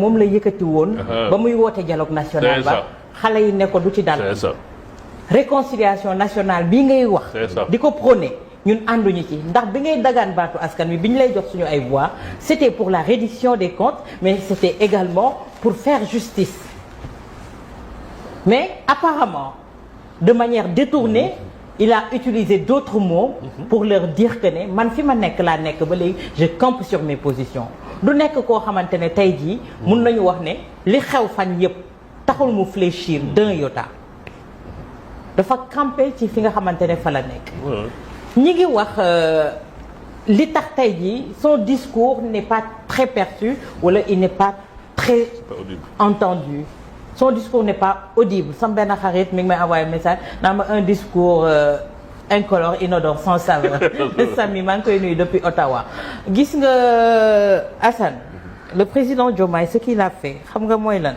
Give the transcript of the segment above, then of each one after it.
moom la yëkkati woon ba muy woote dialogue national ba xale yi ne ko du ci dal réconciliation nationale bii ngay wax di ko prôné ñun ànduñu ci ndax bi ngay dagaan baatu askan wi bi ñu lay jox suñu ay voix c'était pour la reddition des comptes mais c'était également pour faire justice mais apparemment de manière détournée il a utilisé d'autres mots pour leur dire que ne man fi ma nekk laa nekk ba léegi je campe sur mes positions du nekk koo xamante ne tey jii mun nañu wax ne li xew fan yëpp taxul mu fléchir d'un iota dafa camper ci fi nga xamante ne fa la nekk ñi ngi wax li tax tey jii son discours n'est pas très perçu wala il n'est pas très entendu son discours n'est pas audible sama benn xarit mi ngi may envoyé message naa ma un discours incolore inodore sans saveur Samy maa ngi koy nuyu depuis Ottawa gis nga Assane le président Diomaye ce qu'il a fait xam nga mooy lan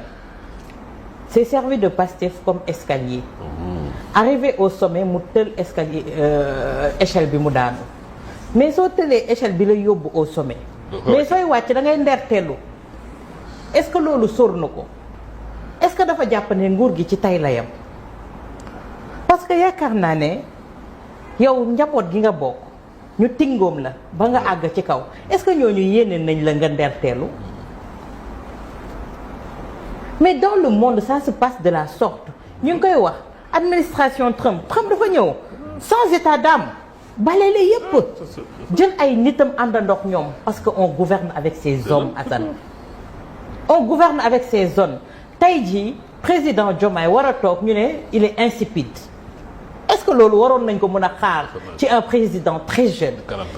s'est servi de Pastef comme escalier arrivé au sommet mu tël escalier échelle bi mu daanu mais soo tëlee échelle bi la yóbbu au sommet mais sooy wàcc da ngay nderteelu est-ce que loolu sóor na ko est-ce que dafa jàpp ne nguur gi ci tay la yam parce que yaakaar naa ne yow njaboot gi nga bokk ñu tingoom la ba nga àgg ci kaw est-ce que ñooñu yéene nañ la nga nderteelu mais dans le monde ça se passe de la sorte ñu ngi koy wax administration Trump dafa ñëw sans état d'âme baleele yépp jël ay nitam àndandox ñoom parce que on gouverne avec ses hommes Assane on gouverne avec ses zones tey jii président Diomaye war a toog ñu ne il est insipide est-ce que loolu waroon nañ ko mën a xaar ci un président très jeune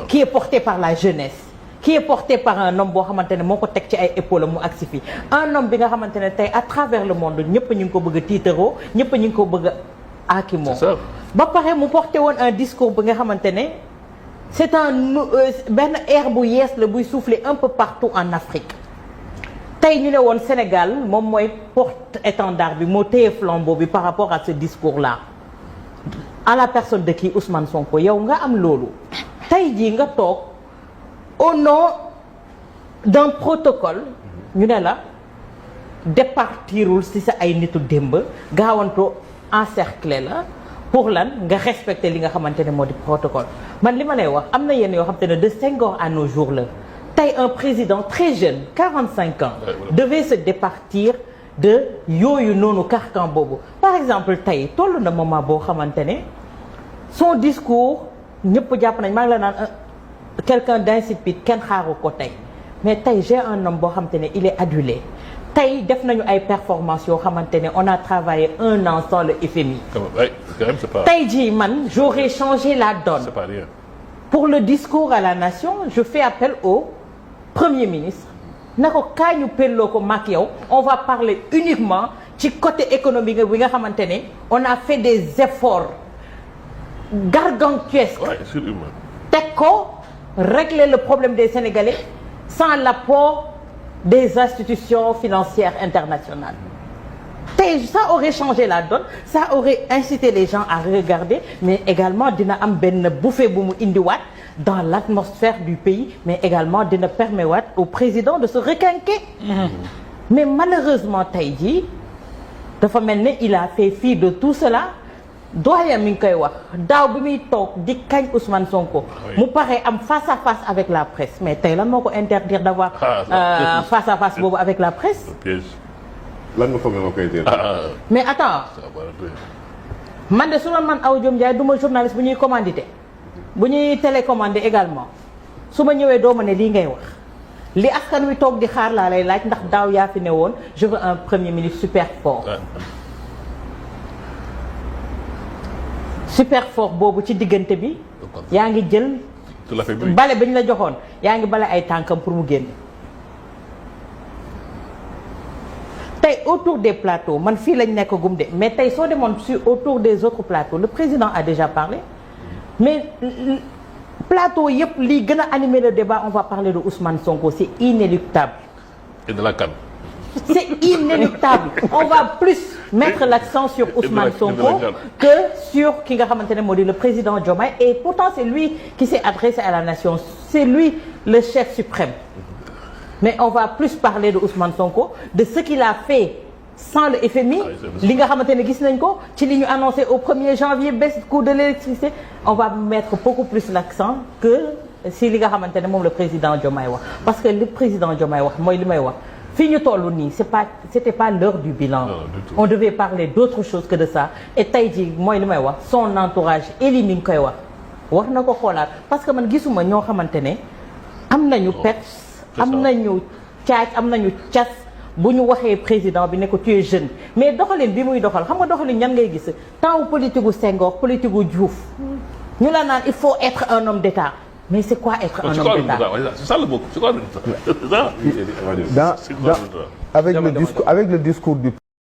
qui est porté par la jeunesse qui est porté par un homme boo xamante ne moo ko teg ci ay épaules mu agsi fi un homme bi nga xamante ne tey à travers le monde ñëpp ñu ngi ko bëgg a tiitaroo ñëpp ñu ngi ko bëgg a aakimoo ba pare mu porté woon un discours bi nga xamante ne c'est un benn air bu yees la buy souffler un peu partout en Afrique tey ñu ne woon Sénégal moom mooy porte-étendard bi moo téye flambeau bi par rapport à ce discours-là à la personne de qui Ousmane Sonko yow nga am loolu tey jii nga toog au nom d'un protocole ñu ne la départirul ci sa ay nitu démb gaawantoo encercler la pour lan nga respecter li nga xamante ne moo di protocole man li ma lay wax am na yenn yoo xamante ne de Senghor à nos jours la tey un président très jeune 45 ans devait se départir de yooyu noonu carcan boobu par exemple tey toll na moment boo xamante ne son discours ñëpp jàpp nañ maa ngi la naan quelqu'un d'insipide kenn xaaru ko tey mais tey j'ai un homme boo xamante ne il est adulé tey def nañu ay performances yoo xamante ne on a travaillé un an sans le FMI tey jii man j'aurais changé la donne pour le discours à la nation je fais appel au Premier ministre na ko kaa ñu pelloo ko maak yow on va parler uniquement ci côté économique bi nga xamante ne on a fait des efforts gargantuesques teg ko régler le problème des Sénégalais sans l'apport des institutions financières internationales tey ça aurait changé la donne ça aurait incité les gens à regarder mais également dina am benn bouffée bu mu indiwaat dans l'atmosphère du pays mais également dina permettre au président de se requinquer mais malheureusement tey jii dafa mel ne il a fait fi de tout cela doyen mi ngi koy wax daaw bi muy toog di kañ Ousmane Sonko mu pare am face à face avec la presse mais tey lan moo ko interdire d'avoir face à face boobu avec la presse lan nga foog nga koy teel mais attends man de su ma man Awa Diom Ndiaye du ma journaliste bu ñuy commandité bu ñuy télécommandé également su ma ñëwee doo ma ne lii ngay wax li askan wi toog di xaar laa lay laaj ndax daaw yaa fi ne woon je veux un premier ministre super fort boobu ci diggante bi yaa ngi jël bale bi ñu la joxoon yaa ngi bale ay tànkam pour mu génn tey autour des plateaux man fii lañ nekk gum de mais tey soo demoon sur autour des autres plateaux le président a déjà parlé mais plateau yëpp lii gën a animer le débat on va parler de Ousmane Sonko c'est inéluctable et de la CAN c'est inéluctable on va plus mettre l'accent sur Ousmane Sonko que sur ki nga xamante ne moo di le président Diomaye et pourtant c'est lui qui s'est adressé à la nation c'est lui le chef suprême mais on va plus parler de Ousmane Sonko, de ce qu'il a fait sans le FMI. Li nga xamante ne gis nañ ko ci li ñu annoncé au 1er janvier baisse coût de l'électricité. On va mettre beaucoup plus l'accent que si li nga xamante ne moom le président Diomaye wax parce que le président Diomaye wax mooy li may wax fii ñu toll nii c'était pas l'heure du bilan. On devait parler d'autre chose que de ça et tey jii mooy li may wax son entourage éli mi ngi koy wax na ko xoolaat parce que man gisuma ñoo xamante ne am nañu peps am nañu caaj am nañu cas bu ñu waxee président bi ne ko tu es jeune mais doxalin bi muy doxal xam nga doxalin ñan ngay gis temps politique gu Senghor politique gu Diouf ñu la naan il faut être un homme d'État mais c'est quoi être un homme d'État? C'est ça le mot. C'est quoi le avec le discours du